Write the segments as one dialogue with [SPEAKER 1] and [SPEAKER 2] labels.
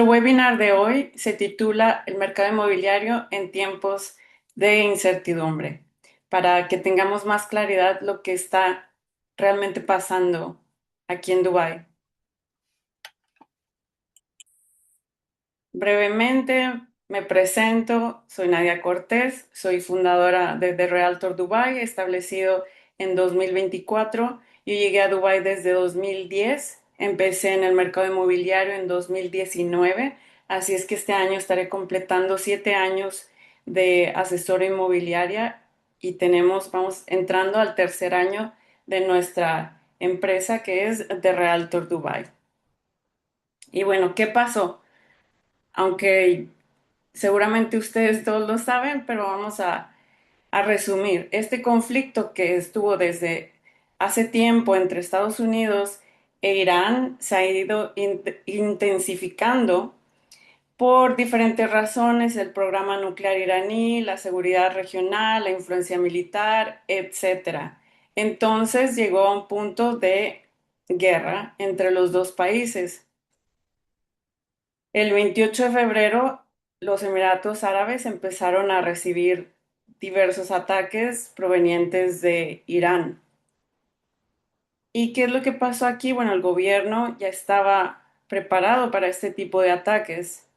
[SPEAKER 1] El webinar de hoy se titula El mercado inmobiliario en tiempos de incertidumbre, para que tengamos más claridad lo que está realmente pasando aquí en Dubái. Brevemente me presento, soy Nadia Cortés, soy fundadora de The Realtor Dubai, establecido en 2024. Yo llegué a Dubai desde 2010, empecé en el mercado inmobiliario en 2019, así es que este año estaré completando 7 años de asesora inmobiliaria y vamos entrando al tercer año de nuestra empresa que es The Realtor Dubai. Y bueno, ¿qué pasó? Aunque seguramente ustedes todos lo saben, pero a resumir. Este conflicto que estuvo desde hace tiempo entre Estados Unidos e Irán se ha ido intensificando por diferentes razones, el programa nuclear iraní, la seguridad regional, la influencia militar, etcétera. Entonces llegó a un punto de guerra entre los dos países. El 28 de febrero, los Emiratos Árabes empezaron a recibir diversos ataques provenientes de Irán. ¿Y qué es lo que pasó aquí? Bueno, el gobierno ya estaba preparado para este tipo de ataques.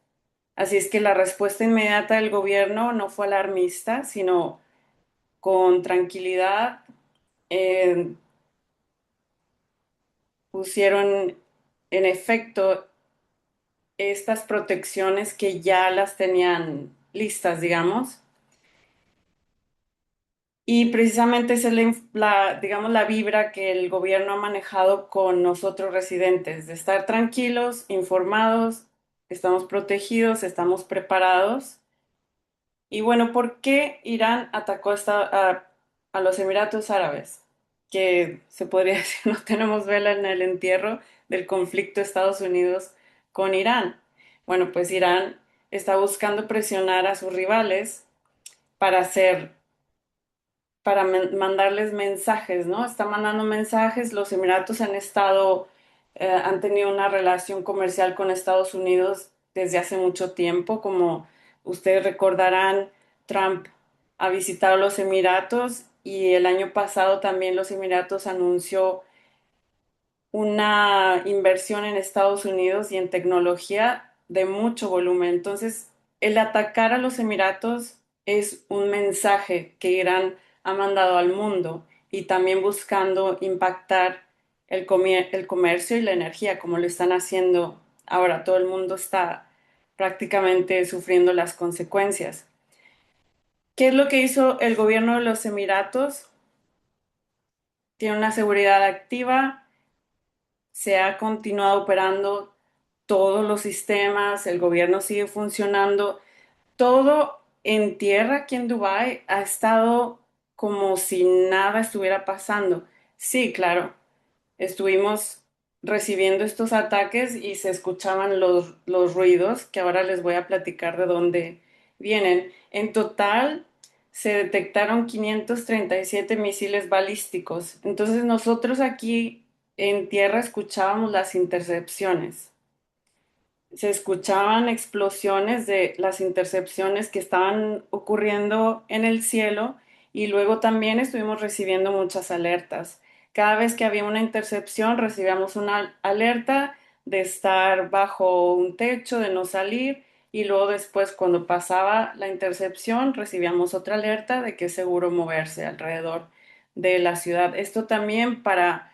[SPEAKER 1] Así es que la respuesta inmediata del gobierno no fue alarmista, sino con tranquilidad. eh, Pusieron en efecto estas protecciones que ya las tenían listas, digamos. Y precisamente esa es digamos, la vibra que el gobierno ha manejado con nosotros residentes, de estar tranquilos, informados, estamos protegidos, estamos preparados. Y bueno, ¿por qué Irán atacó a los Emiratos Árabes? Que se podría decir, no tenemos vela en el entierro del conflicto de Estados Unidos con Irán. Bueno, pues Irán está buscando presionar a sus rivales para hacer mandarles mensajes, ¿no? Está mandando mensajes. Los Emiratos han tenido una relación comercial con Estados Unidos desde hace mucho tiempo. Como ustedes recordarán, Trump ha visitado los Emiratos y el año pasado también los Emiratos anunció una inversión en Estados Unidos y en tecnología de mucho volumen. Entonces, el atacar a los Emiratos es un mensaje que Irán ha mandado al mundo y también buscando impactar el comercio y la energía, como lo están haciendo ahora. Todo el mundo está prácticamente sufriendo las consecuencias. ¿Qué es lo que hizo el gobierno de los Emiratos? Tiene una seguridad activa, se ha continuado operando todos los sistemas, el gobierno sigue funcionando, todo en tierra aquí en Dubái ha estado como si nada estuviera pasando. Sí, claro, estuvimos recibiendo estos ataques y se escuchaban los ruidos, que ahora les voy a platicar de dónde vienen. En total se detectaron 537 misiles balísticos. Entonces nosotros aquí en tierra escuchábamos las intercepciones. Se escuchaban explosiones de las intercepciones que estaban ocurriendo en el cielo y luego también estuvimos recibiendo muchas alertas. Cada vez que había una intercepción recibíamos una alerta de estar bajo un techo, de no salir y luego después cuando pasaba la intercepción recibíamos otra alerta de que es seguro moverse alrededor de la ciudad. Esto también para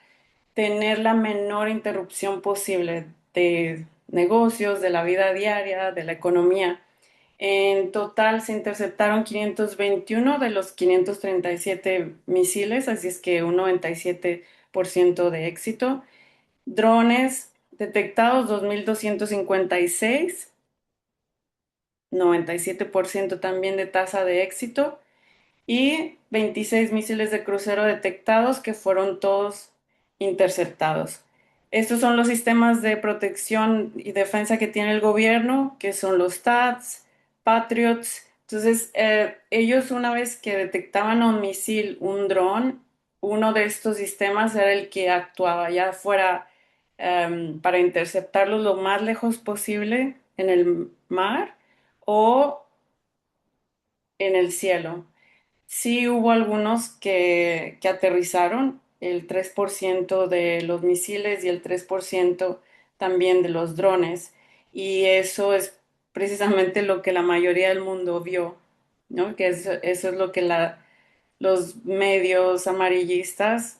[SPEAKER 1] tener la menor interrupción posible de negocios, de la vida diaria, de la economía. En total se interceptaron 521 de los 537 misiles, así es que un 97% de éxito. Drones detectados 2.256, 97% también de tasa de éxito. Y 26 misiles de crucero detectados que fueron todos interceptados. Estos son los sistemas de protección y defensa que tiene el gobierno, que son los TADS, Patriots. Entonces, ellos una vez que detectaban un misil, un dron, uno de estos sistemas era el que actuaba, ya fuera para interceptarlos lo más lejos posible en el mar o en el cielo. Sí hubo algunos que aterrizaron, el 3% de los misiles y el 3% también de los drones, y eso es precisamente lo que la mayoría del mundo vio, ¿no? Que eso es lo que los medios amarillistas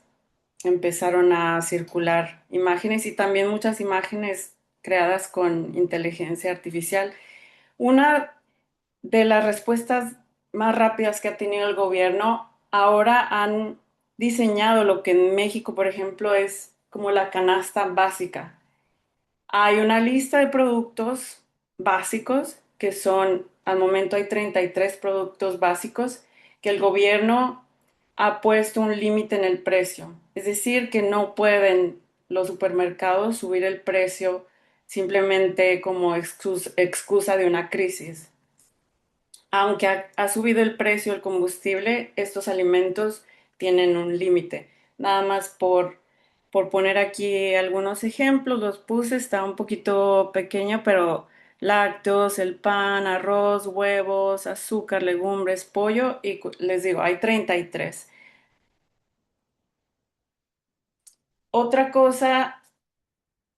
[SPEAKER 1] empezaron a circular imágenes y también muchas imágenes creadas con inteligencia artificial. Una de las respuestas más rápidas que ha tenido el gobierno, ahora han diseñado lo que en México, por ejemplo, es como la canasta básica. Hay una lista de productos básicos que son, al momento hay 33 productos básicos que el gobierno ha puesto un límite en el precio. Es decir, que no pueden los supermercados subir el precio simplemente como excusa de una crisis. Aunque ha subido el precio del combustible, estos alimentos tienen un límite. Nada más por poner aquí algunos ejemplos, los puse, está un poquito pequeño, pero lácteos, el pan, arroz, huevos, azúcar, legumbres, pollo, y les digo, hay 33. Otra cosa,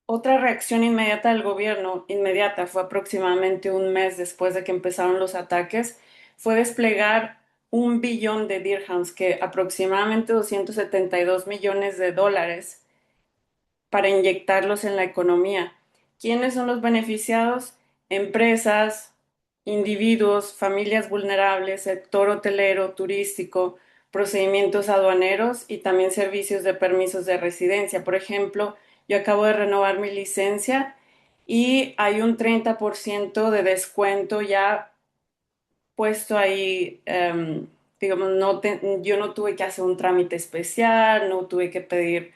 [SPEAKER 1] otra reacción inmediata del gobierno, inmediata, fue aproximadamente un mes después de que empezaron los ataques, fue desplegar 1 billón de dirhams, que aproximadamente 272 millones de dólares, para inyectarlos en la economía. ¿Quiénes son los beneficiados? Empresas, individuos, familias vulnerables, sector hotelero, turístico, procedimientos aduaneros y también servicios de permisos de residencia. Por ejemplo, yo acabo de renovar mi licencia y hay un 30% de descuento ya puesto ahí. Digamos, yo no tuve que hacer un trámite especial, no tuve que pedir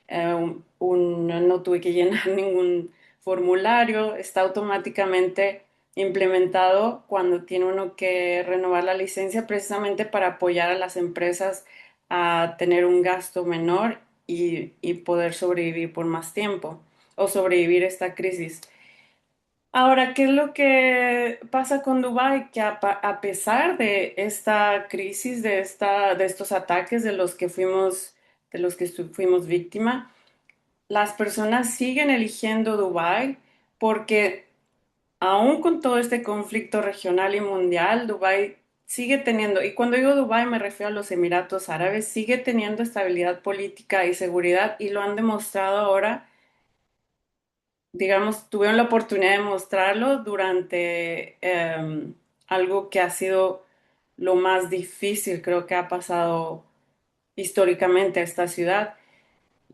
[SPEAKER 1] no tuve que llenar ningún formulario, está automáticamente implementado cuando tiene uno que renovar la licencia, precisamente para apoyar a las empresas a tener un gasto menor y poder sobrevivir por más tiempo o sobrevivir esta crisis. Ahora, ¿qué es lo que pasa con Dubái? Que a pesar de esta crisis, de estos ataques de los que fuimos víctima, las personas siguen eligiendo Dubái porque aún con todo este conflicto regional y mundial, Dubái sigue teniendo, y cuando digo Dubái me refiero a los Emiratos Árabes, sigue teniendo estabilidad política y seguridad, y lo han demostrado ahora. Digamos, tuvieron la oportunidad de mostrarlo durante algo que ha sido lo más difícil, creo que ha pasado históricamente a esta ciudad.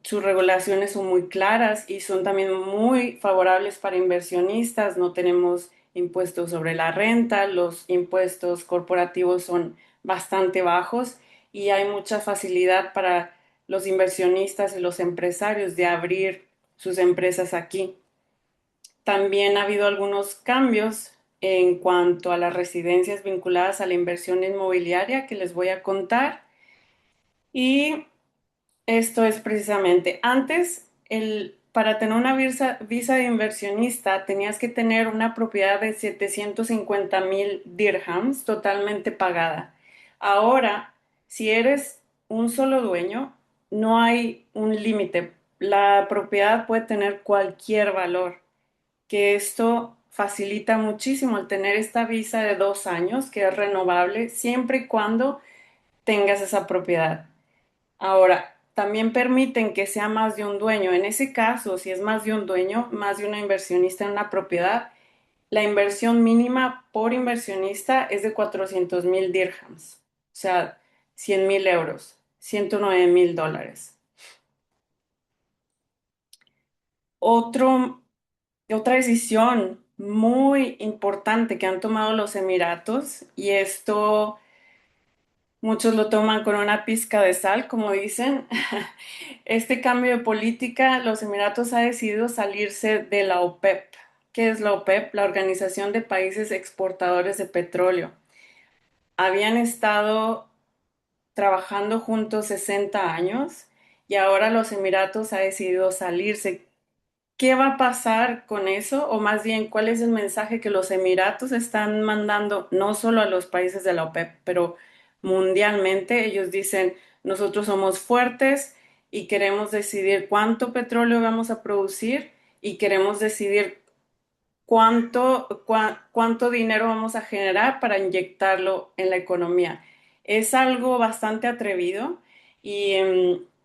[SPEAKER 1] Sus regulaciones son muy claras y son también muy favorables para inversionistas. No tenemos impuestos sobre la renta, los impuestos corporativos son bastante bajos y hay mucha facilidad para los inversionistas y los empresarios de abrir sus empresas aquí. También ha habido algunos cambios en cuanto a las residencias vinculadas a la inversión inmobiliaria que les voy a contar. Y esto es precisamente, antes, para tener una visa de inversionista tenías que tener una propiedad de 750.000 dirhams totalmente pagada. Ahora, si eres un solo dueño, no hay un límite. La propiedad puede tener cualquier valor, que esto facilita muchísimo el tener esta visa de 2 años, que es renovable siempre y cuando tengas esa propiedad. Ahora, también permiten que sea más de un dueño. En ese caso, si es más de un dueño, más de una inversionista en una propiedad, la inversión mínima por inversionista es de 400.000 dirhams, o sea, 100.000 euros, 109.000 dólares. Otro, otra decisión muy importante que han tomado los Emiratos, y esto muchos lo toman con una pizca de sal, como dicen. Este cambio de política, los Emiratos ha decidido salirse de la OPEP. ¿Qué es la OPEP? La Organización de Países Exportadores de Petróleo. Habían estado trabajando juntos 60 años y ahora los Emiratos ha decidido salirse. ¿qué va a pasar con eso? O más bien, ¿cuál es el mensaje que los Emiratos están mandando, no solo a los países de la OPEP, pero mundialmente? Ellos dicen, nosotros somos fuertes y queremos decidir cuánto petróleo vamos a producir y queremos decidir cuánto dinero vamos a generar para inyectarlo en la economía. Es algo bastante atrevido y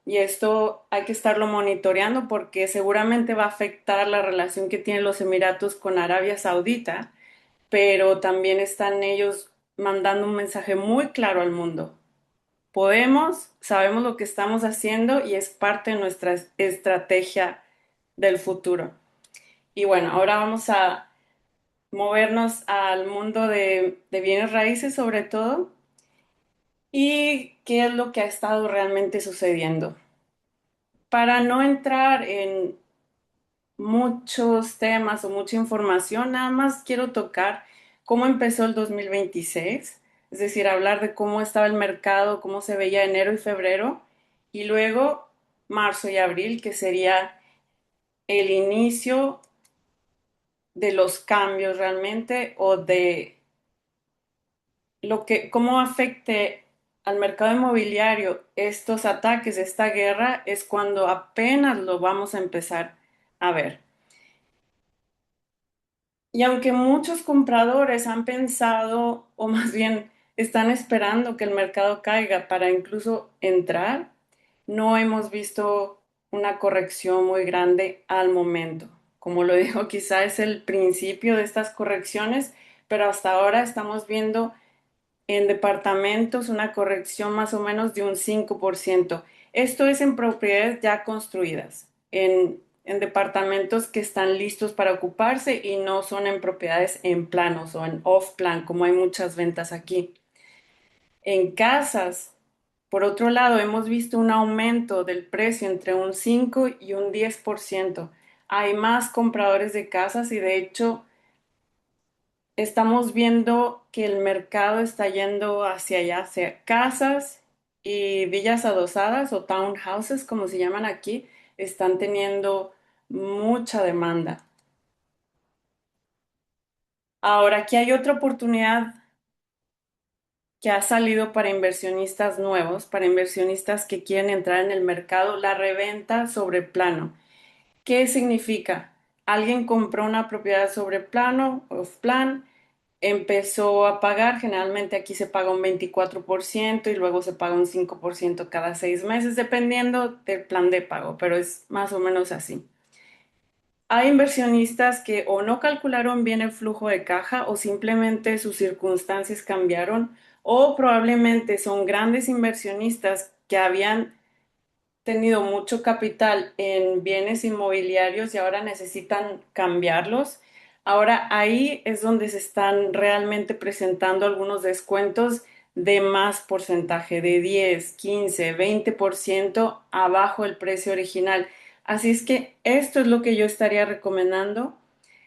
[SPEAKER 1] esto hay que estarlo monitoreando porque seguramente va a afectar la relación que tienen los Emiratos con Arabia Saudita, pero también están ellos mandando un mensaje muy claro al mundo. Podemos, sabemos lo que estamos haciendo y es parte de nuestra estrategia del futuro. Y bueno, ahora vamos a movernos al mundo de bienes raíces sobre todo y qué es lo que ha estado realmente sucediendo. Para no entrar en muchos temas o mucha información, nada más quiero tocar cómo empezó el 2026, es decir, hablar de cómo estaba el mercado, cómo se veía enero y febrero, y luego marzo y abril, que sería el inicio de los cambios realmente o de cómo afecte al mercado inmobiliario estos ataques, esta guerra, es cuando apenas lo vamos a empezar a ver. Y aunque muchos compradores han pensado, o más bien están esperando que el mercado caiga para incluso entrar, no hemos visto una corrección muy grande al momento. Como lo digo, quizá es el principio de estas correcciones, pero hasta ahora estamos viendo en departamentos una corrección más o menos de un 5%. Esto es en propiedades ya construidas, en departamentos que están listos para ocuparse y no son en propiedades en planos o en off plan, como hay muchas ventas aquí. En casas, por otro lado, hemos visto un aumento del precio entre un 5 y un 10%. Hay más compradores de casas y de hecho estamos viendo que el mercado está yendo hacia allá, hacia casas y villas adosadas o townhouses, como se llaman aquí, están teniendo mucha demanda. Ahora, aquí hay otra oportunidad que ha salido para inversionistas nuevos, para inversionistas que quieren entrar en el mercado, la reventa sobre plano. ¿Qué significa? Alguien compró una propiedad sobre plano, off plan, empezó a pagar, generalmente aquí se paga un 24% y luego se paga un 5% cada 6 meses, dependiendo del plan de pago, pero es más o menos así. Hay inversionistas que o no calcularon bien el flujo de caja o simplemente sus circunstancias cambiaron o probablemente son grandes inversionistas que habían tenido mucho capital en bienes inmobiliarios y ahora necesitan cambiarlos. Ahora ahí es donde se están realmente presentando algunos descuentos de más porcentaje, de 10, 15, 20% abajo del precio original. Así es que esto es lo que yo estaría recomendando.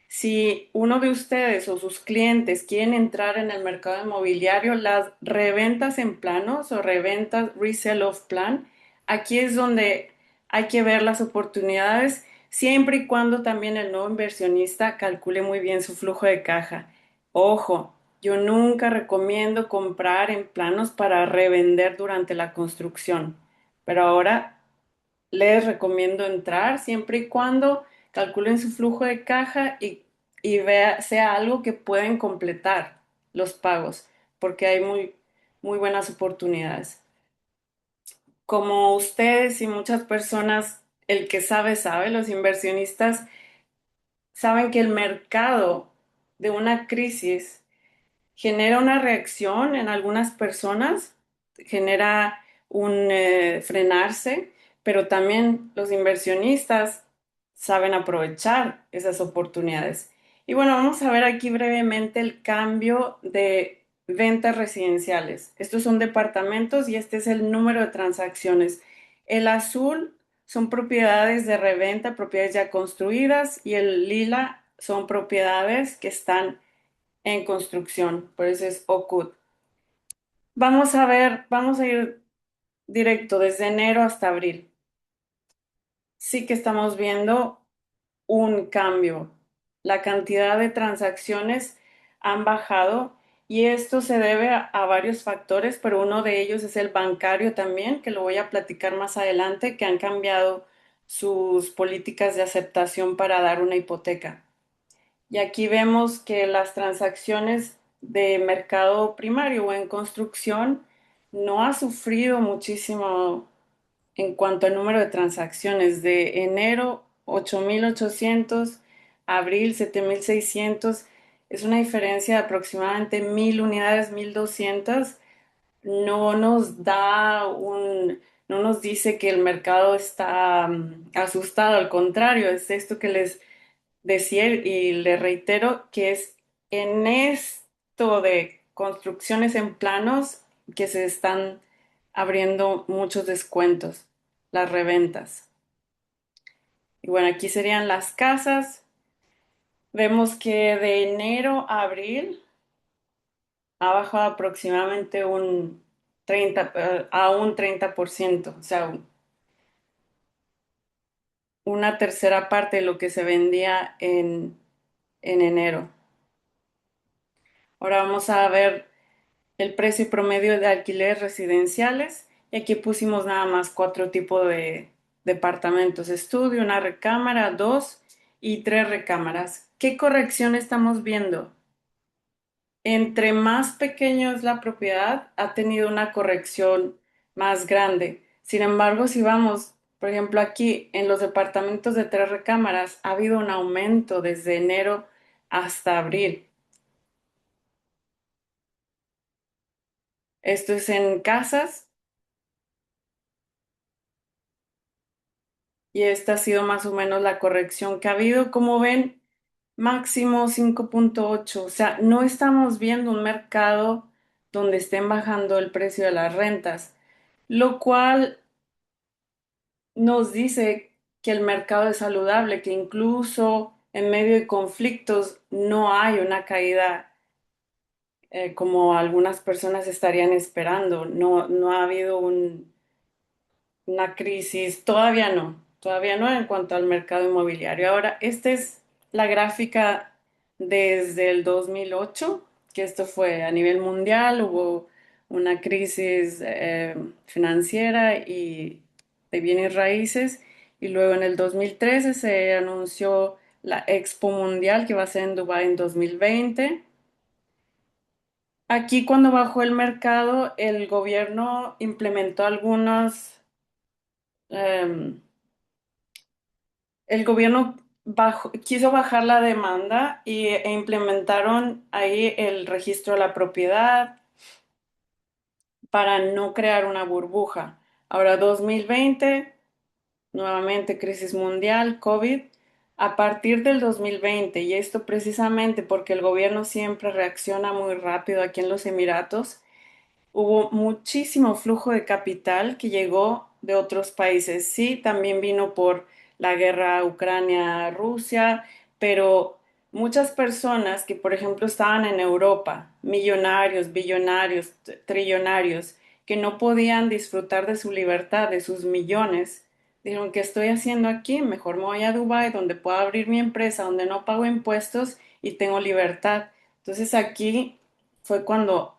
[SPEAKER 1] Si uno de ustedes o sus clientes quieren entrar en el mercado inmobiliario, las reventas en planos o reventas resale of plan, aquí es donde hay que ver las oportunidades, siempre y cuando también el nuevo inversionista calcule muy bien su flujo de caja. Ojo, yo nunca recomiendo comprar en planos para revender durante la construcción, pero ahora les recomiendo entrar siempre y cuando calculen su flujo de caja y sea algo que pueden completar los pagos, porque hay muy buenas oportunidades. Como ustedes y muchas personas, el que sabe, sabe, los inversionistas saben que el mercado de una crisis genera una reacción en algunas personas, genera un frenarse, pero también los inversionistas saben aprovechar esas oportunidades. Y bueno, vamos a ver aquí brevemente el cambio de ventas residenciales. Estos son departamentos y este es el número de transacciones. El azul son propiedades de reventa, propiedades ya construidas, y el lila son propiedades que están en construcción, por eso es OCUD. Vamos a ver, vamos a ir directo desde enero hasta abril. Sí que estamos viendo un cambio. La cantidad de transacciones han bajado y esto se debe a varios factores, pero uno de ellos es el bancario también, que lo voy a platicar más adelante, que han cambiado sus políticas de aceptación para dar una hipoteca. Y aquí vemos que las transacciones de mercado primario o en construcción no ha sufrido muchísimo en cuanto al número de transacciones. De enero 8.800, abril 7.600, es una diferencia de aproximadamente 1.000 unidades, 1.200. No nos da no nos dice que el mercado está asustado, al contrario, es esto que les decir y le reitero que es en esto de construcciones en planos que se están abriendo muchos descuentos, las reventas. Y bueno, aquí serían las casas. Vemos que de enero a abril ha bajado aproximadamente un 30 a un 30%, o sea, una tercera parte de lo que se vendía en enero. Ahora vamos a ver el precio promedio de alquileres residenciales. Y aquí pusimos nada más cuatro tipos de departamentos: estudio, una recámara, dos y tres recámaras. ¿Qué corrección estamos viendo? Entre más pequeño es la propiedad, ha tenido una corrección más grande. Sin embargo, si vamos, por ejemplo, aquí en los departamentos de tres recámaras, ha habido un aumento desde enero hasta abril. Esto es en casas. Y esta ha sido más o menos la corrección que ha habido. Como ven, máximo 5.8. O sea, no estamos viendo un mercado donde estén bajando el precio de las rentas, lo cual nos dice que el mercado es saludable, que incluso en medio de conflictos no hay una caída como algunas personas estarían esperando. No, no ha habido una crisis, todavía no en cuanto al mercado inmobiliario. Ahora, esta es la gráfica desde el 2008, que esto fue a nivel mundial, hubo una crisis financiera y de bienes raíces, y luego en el 2013 se anunció la Expo Mundial que va a ser en Dubái en 2020. Aquí cuando bajó el mercado, el gobierno implementó em, el gobierno quiso bajar la demanda e implementaron ahí el registro de la propiedad para no crear una burbuja. Ahora 2020, nuevamente crisis mundial, COVID. A partir del 2020, y esto precisamente porque el gobierno siempre reacciona muy rápido aquí en los Emiratos, hubo muchísimo flujo de capital que llegó de otros países. Sí, también vino por la guerra Ucrania-Rusia, pero muchas personas que, por ejemplo, estaban en Europa, millonarios, billonarios, trillonarios, que no podían disfrutar de su libertad, de sus millones, dijeron: ¿qué estoy haciendo aquí? Mejor me voy a Dubái, donde puedo abrir mi empresa, donde no pago impuestos y tengo libertad. Entonces aquí fue cuando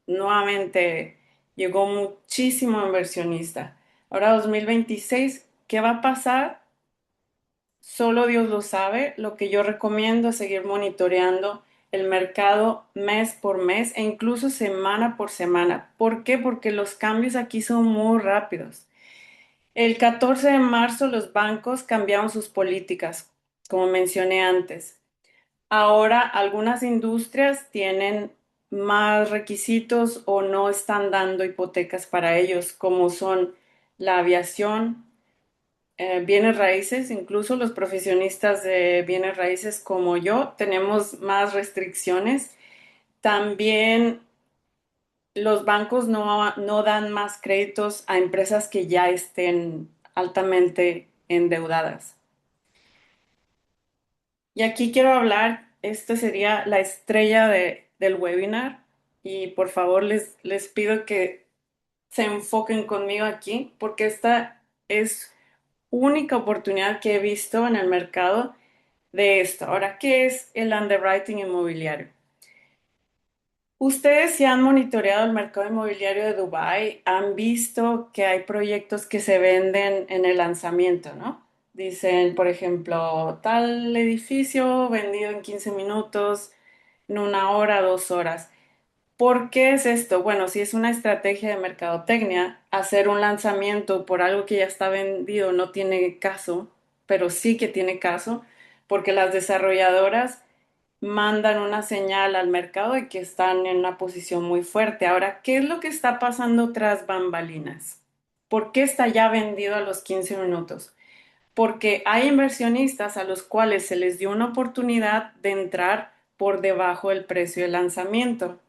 [SPEAKER 1] nuevamente llegó muchísimo inversionista. Ahora 2026, ¿qué va a pasar? Solo Dios lo sabe. Lo que yo recomiendo es seguir monitoreando el mercado mes por mes e incluso semana por semana. ¿Por qué? Porque los cambios aquí son muy rápidos. El 14 de marzo los bancos cambiaron sus políticas, como mencioné antes. Ahora algunas industrias tienen más requisitos o no están dando hipotecas para ellos, como son la aviación, bienes raíces. Incluso los profesionistas de bienes raíces como yo tenemos más restricciones. También los bancos no dan más créditos a empresas que ya estén altamente endeudadas. Y aquí quiero hablar, esta sería la estrella del webinar, y por favor les pido que se enfoquen conmigo aquí porque esta es única oportunidad que he visto en el mercado de esto. Ahora, ¿qué es el underwriting inmobiliario? Ustedes si han monitoreado el mercado inmobiliario de Dubái, han visto que hay proyectos que se venden en el lanzamiento, ¿no? Dicen, por ejemplo, tal edificio vendido en 15 minutos, en una hora, 2 horas. ¿Por qué es esto? Bueno, si es una estrategia de mercadotecnia, hacer un lanzamiento por algo que ya está vendido no tiene caso, pero sí que tiene caso, porque las desarrolladoras mandan una señal al mercado de que están en una posición muy fuerte. Ahora, ¿qué es lo que está pasando tras bambalinas? ¿Por qué está ya vendido a los 15 minutos? Porque hay inversionistas a los cuales se les dio una oportunidad de entrar por debajo del precio de lanzamiento.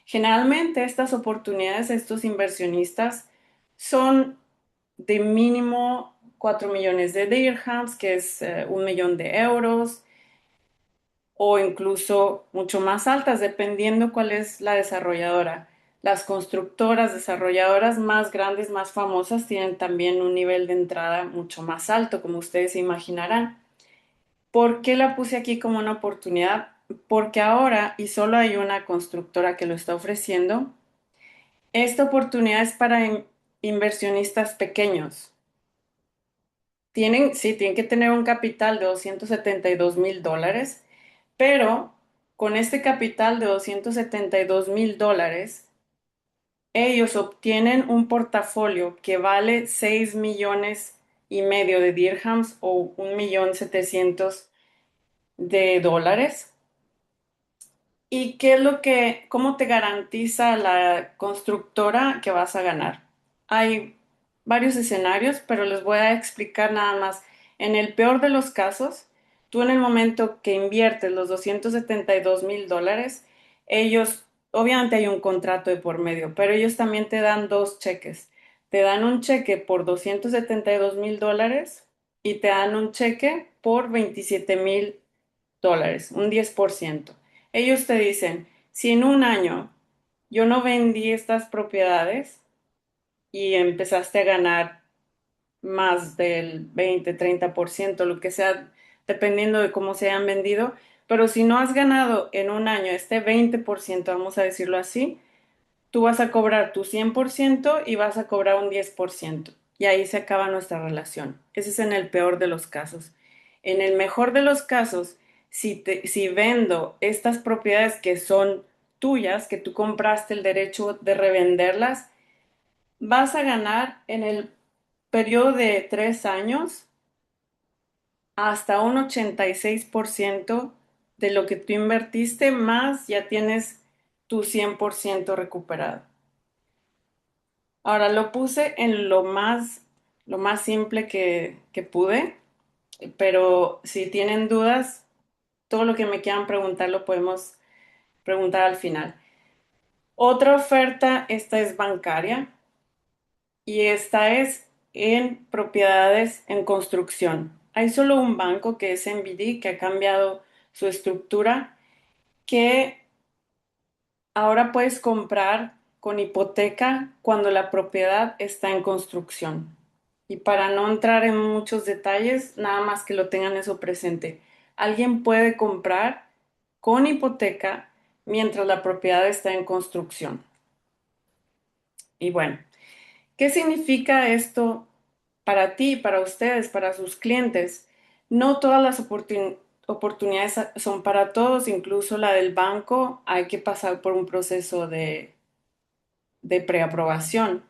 [SPEAKER 1] Generalmente estas oportunidades, estos inversionistas, son de mínimo 4 millones de dirhams, que es 1 millón de euros, o incluso mucho más altas, dependiendo cuál es la desarrolladora. Las constructoras desarrolladoras más grandes, más famosas, tienen también un nivel de entrada mucho más alto, como ustedes se imaginarán. ¿Por qué la puse aquí como una oportunidad? Porque ahora, y solo hay una constructora que lo está ofreciendo, esta oportunidad es para inversionistas pequeños. Sí, tienen que tener un capital de $272,000, pero con este capital de $272,000, ellos obtienen un portafolio que vale 6,5 millones de dirhams o 1,7 millones de dólares. ¿Y qué es cómo te garantiza la constructora que vas a ganar? Hay varios escenarios, pero les voy a explicar nada más. En el peor de los casos, tú en el momento que inviertes los $272,000, ellos, obviamente hay un contrato de por medio, pero ellos también te dan dos cheques. Te dan un cheque por $272,000 y te dan un cheque por $27,000, un 10%. Ellos te dicen, si en un año yo no vendí estas propiedades y empezaste a ganar más del 20-30%, lo que sea, dependiendo de cómo se hayan vendido, pero si no has ganado en un año este 20%, vamos a decirlo así, tú vas a cobrar tu 100% y vas a cobrar un 10%. Y ahí se acaba nuestra relación. Ese es en el peor de los casos. En el mejor de los casos, si vendo estas propiedades que son tuyas, que tú compraste el derecho de revenderlas, vas a ganar en el periodo de 3 años hasta un 86% de lo que tú invertiste, más ya tienes tu 100% recuperado. Ahora lo puse en lo más simple que pude, pero si tienen dudas, todo lo que me quieran preguntar lo podemos preguntar al final. Otra oferta, esta es bancaria y esta es en propiedades en construcción. Hay solo un banco que es NBD que ha cambiado su estructura, que ahora puedes comprar con hipoteca cuando la propiedad está en construcción. Y para no entrar en muchos detalles, nada más que lo tengan eso presente. Alguien puede comprar con hipoteca mientras la propiedad está en construcción. Y bueno, ¿qué significa esto para ti, para ustedes, para sus clientes? No todas las oportunidades son para todos, incluso la del banco, hay que pasar por un proceso de preaprobación.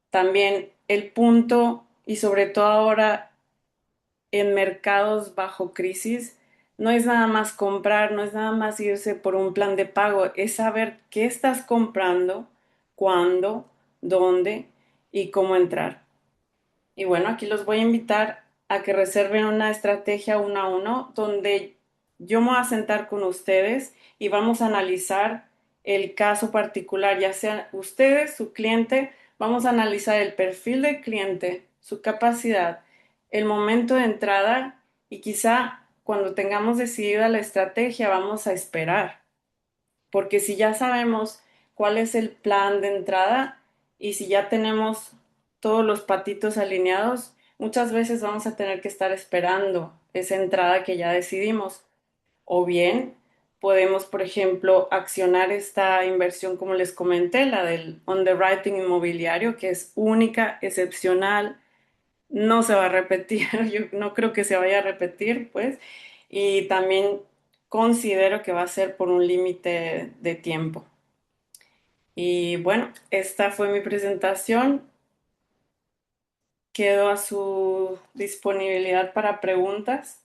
[SPEAKER 1] También el punto, y sobre todo ahora en mercados bajo crisis, no es nada más comprar, no es nada más irse por un plan de pago, es saber qué estás comprando, cuándo, dónde y cómo entrar. Y bueno, aquí los voy a invitar a que reserven una estrategia 1 a 1 donde yo me voy a sentar con ustedes y vamos a analizar el caso particular, ya sea ustedes, su cliente, vamos a analizar el perfil del cliente, su capacidad, el momento de entrada y quizá cuando tengamos decidida la estrategia vamos a esperar, porque si ya sabemos cuál es el plan de entrada y si ya tenemos todos los patitos alineados, muchas veces vamos a tener que estar esperando esa entrada que ya decidimos. O bien podemos, por ejemplo, accionar esta inversión, como les comenté, la del underwriting inmobiliario, que es única, excepcional, no se va a repetir, yo no creo que se vaya a repetir, pues, y también considero que va a ser por un límite de tiempo. Y bueno, esta fue mi presentación. Quedo a su disponibilidad para preguntas.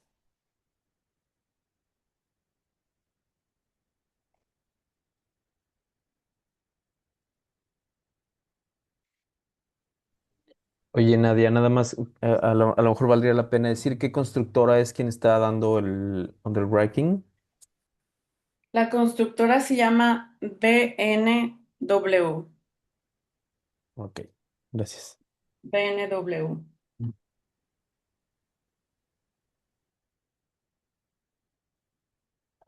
[SPEAKER 2] Oye, Nadia, nada más, a lo mejor valdría la pena decir qué constructora es quien está dando el underwriting.
[SPEAKER 1] La constructora se llama BNW.
[SPEAKER 2] Ok, gracias.
[SPEAKER 1] BNW.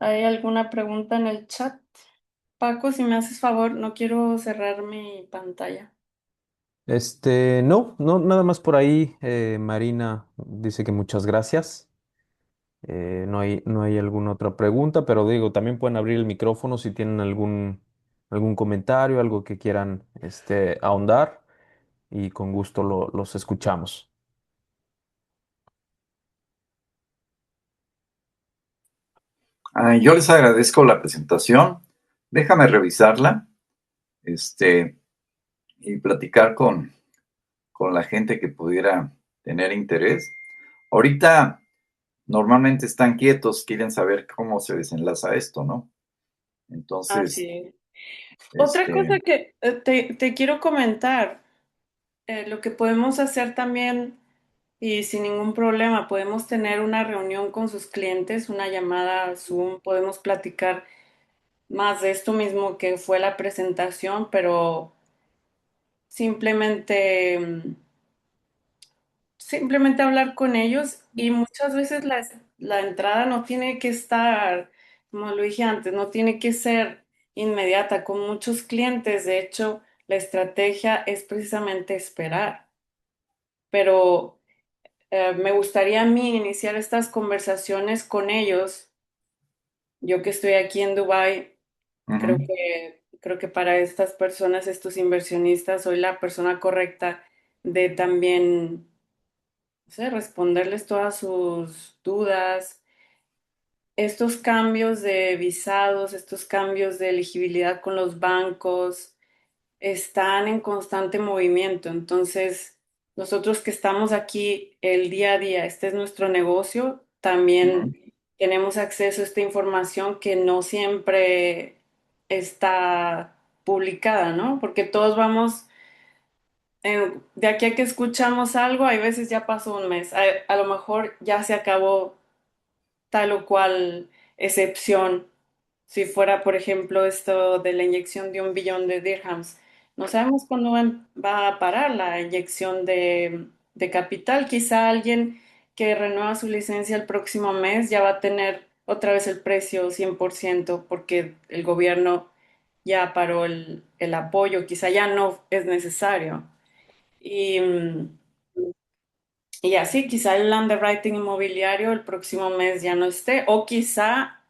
[SPEAKER 1] ¿Hay alguna pregunta en el chat? Paco, si me haces favor, no quiero cerrar mi pantalla.
[SPEAKER 2] No, no, nada más por ahí. Marina dice que muchas gracias. No hay alguna otra pregunta, pero digo, también pueden abrir el micrófono si tienen algún comentario, algo que quieran ahondar y con gusto los escuchamos.
[SPEAKER 3] Yo les agradezco la presentación. Déjame revisarla, este, y platicar con la gente que pudiera tener interés. Ahorita normalmente están quietos, quieren saber cómo se desenlaza esto, ¿no? Entonces,
[SPEAKER 1] Así es. Otra cosa
[SPEAKER 3] este,
[SPEAKER 1] que te quiero comentar, lo que podemos hacer también, y sin ningún problema, podemos tener una reunión con sus clientes, una llamada Zoom, podemos platicar más de esto mismo que fue la presentación, pero simplemente, simplemente hablar con ellos y muchas veces la entrada no tiene que estar, como lo dije antes, no tiene que ser inmediata. Con muchos clientes, de hecho, la estrategia es precisamente esperar, pero me gustaría a mí iniciar estas conversaciones con ellos. Yo que estoy aquí en Dubái,
[SPEAKER 3] ujú,
[SPEAKER 1] creo que para estas personas, estos inversionistas, soy la persona correcta de también, no sé, responderles todas sus dudas. Estos cambios de visados, estos cambios de elegibilidad con los bancos, están en constante movimiento. Entonces, nosotros que estamos aquí el día a día, este es nuestro negocio,
[SPEAKER 3] ujú,
[SPEAKER 1] también tenemos acceso a esta información que no siempre está publicada, ¿no? Porque todos vamos, de aquí a que escuchamos algo, hay veces ya pasó un mes, a lo mejor ya se acabó tal o cual excepción. Si fuera, por ejemplo, esto de la inyección de 1 billón de dirhams, no sabemos cuándo va a parar la inyección de capital. Quizá alguien que renueva su licencia el próximo mes ya va a tener otra vez el precio 100% porque el gobierno ya paró el apoyo, quizá ya no es necesario. Y, y así, quizá el underwriting inmobiliario el próximo mes ya no esté, o quizá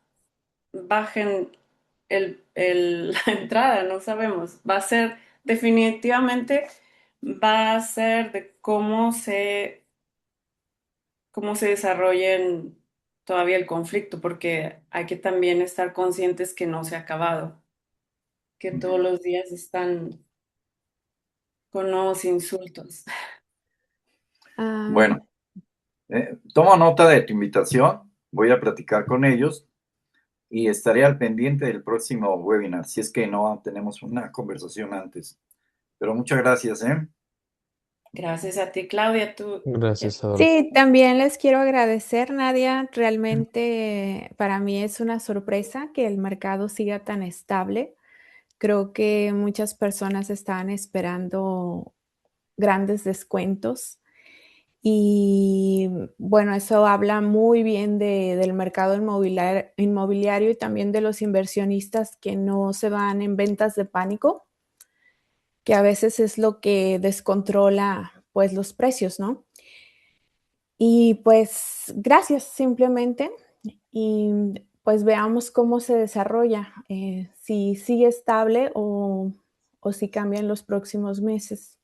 [SPEAKER 1] bajen la entrada, no sabemos. Va a ser, definitivamente, va a ser de cómo se desarrollen todavía el conflicto, porque hay que también estar conscientes que no se ha acabado, que todos
[SPEAKER 3] ujú.
[SPEAKER 1] los días están con nuevos insultos.
[SPEAKER 4] Ah,
[SPEAKER 3] Bueno, tomo nota de tu invitación, voy a platicar con ellos y estaré al pendiente del próximo webinar, si es que no tenemos una conversación antes. Pero muchas gracias, ¿eh?
[SPEAKER 1] Gracias a ti, Claudia.
[SPEAKER 2] Gracias, Adolfo.
[SPEAKER 4] sí, también les quiero agradecer, Nadia. Realmente para mí es una sorpresa que el mercado siga tan estable. Creo que muchas personas estaban esperando grandes descuentos y bueno, eso habla muy bien del mercado inmobiliario y también de los inversionistas que no se van en ventas de pánico, que a veces es lo que descontrola pues los precios, ¿no? Y pues gracias simplemente y pues veamos cómo se desarrolla, si sigue estable o si cambia en los próximos meses.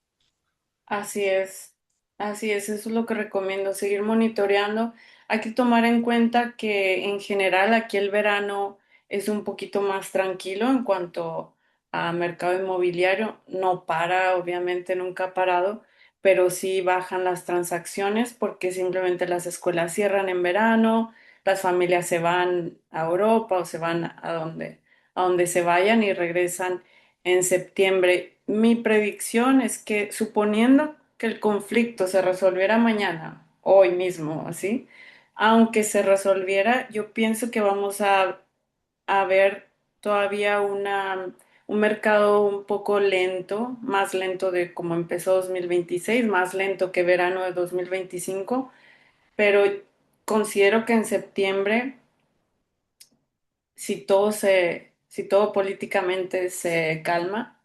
[SPEAKER 1] Así es, así es, eso es lo que recomiendo, seguir monitoreando. Hay que tomar en cuenta que en general aquí el verano es un poquito más tranquilo en cuanto a mercado inmobiliario. No para, obviamente nunca ha parado, pero sí bajan las transacciones porque simplemente las escuelas cierran en verano, las familias se van a Europa o se van a donde se vayan y regresan en septiembre. Mi predicción es que suponiendo que el conflicto se resolviera mañana, hoy mismo, así, aunque se resolviera, yo pienso que vamos a ver todavía un mercado un poco lento, más lento de como empezó 2026, más lento que verano de 2025, pero considero que en septiembre, si todo políticamente se calma,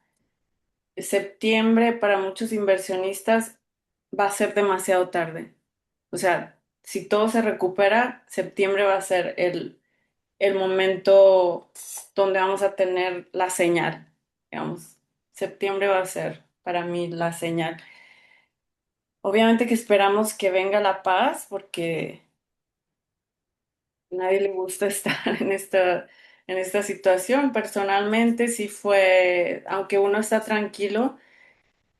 [SPEAKER 1] septiembre para muchos inversionistas va a ser demasiado tarde. O sea, si todo se recupera, septiembre va a ser el momento donde vamos a tener la señal. Digamos, septiembre va a ser para mí la señal. Obviamente que esperamos que venga la paz porque a nadie le gusta estar en esta situación. Personalmente, sí fue, aunque uno está tranquilo,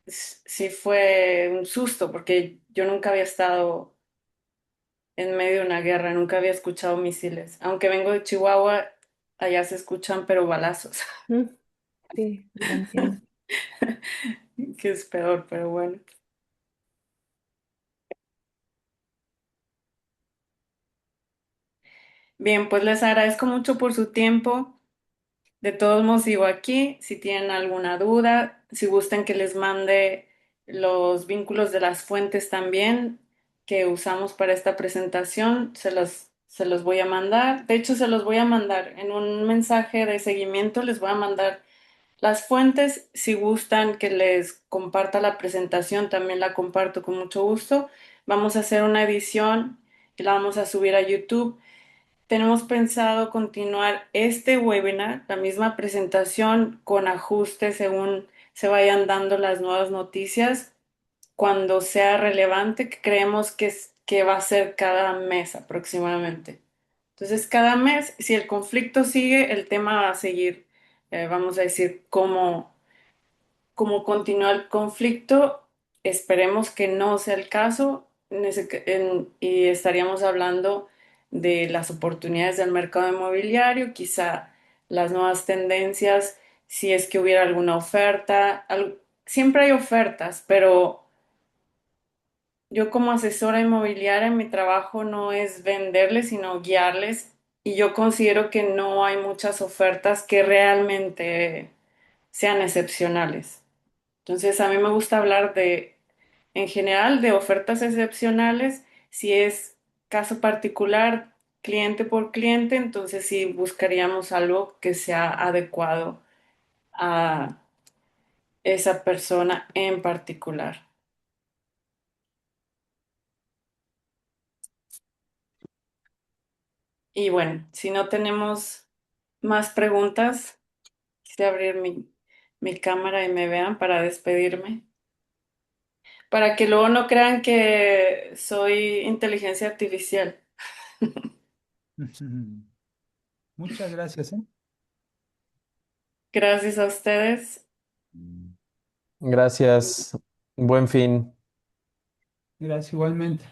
[SPEAKER 1] sí fue un susto porque yo nunca había estado en medio de una guerra, nunca había escuchado misiles. Aunque vengo de Chihuahua, allá se escuchan pero balazos,
[SPEAKER 4] Mm, sí, lo entiendo.
[SPEAKER 1] que es peor, pero bueno. Bien, pues les agradezco mucho por su tiempo. De todos modos, sigo aquí. Si tienen alguna duda, si gustan que les mande los vínculos de las fuentes también que usamos para esta presentación, se los voy a mandar. De hecho, se los voy a mandar en un mensaje de seguimiento, les voy a mandar las fuentes. Si gustan que les comparta la presentación, también la comparto con mucho gusto. Vamos a hacer una edición y la vamos a subir a YouTube. Tenemos pensado continuar este webinar, la misma presentación con ajustes según se vayan dando las nuevas noticias, cuando sea relevante, que creemos que va a ser cada mes aproximadamente. Entonces, cada mes, si el conflicto sigue, el tema va a seguir, vamos a decir, cómo continúa el conflicto. Esperemos que no sea el caso y estaríamos hablando de las oportunidades del mercado inmobiliario, quizá las nuevas tendencias, si es que hubiera alguna oferta. Siempre hay ofertas, pero yo como asesora inmobiliaria, mi trabajo no es venderles, sino guiarles. Y yo considero que no hay muchas ofertas que realmente sean excepcionales. Entonces, a mí me gusta hablar en general, de ofertas excepcionales. Si es caso particular, cliente por cliente, entonces sí buscaríamos algo que sea adecuado a esa persona en particular. Y bueno, si no tenemos más preguntas, quisiera abrir mi cámara y me vean para despedirme, para que luego no crean que soy inteligencia artificial.
[SPEAKER 5] Muchas gracias, ¿eh?
[SPEAKER 1] Gracias a ustedes.
[SPEAKER 2] Gracias. Buen fin.
[SPEAKER 5] Gracias igualmente.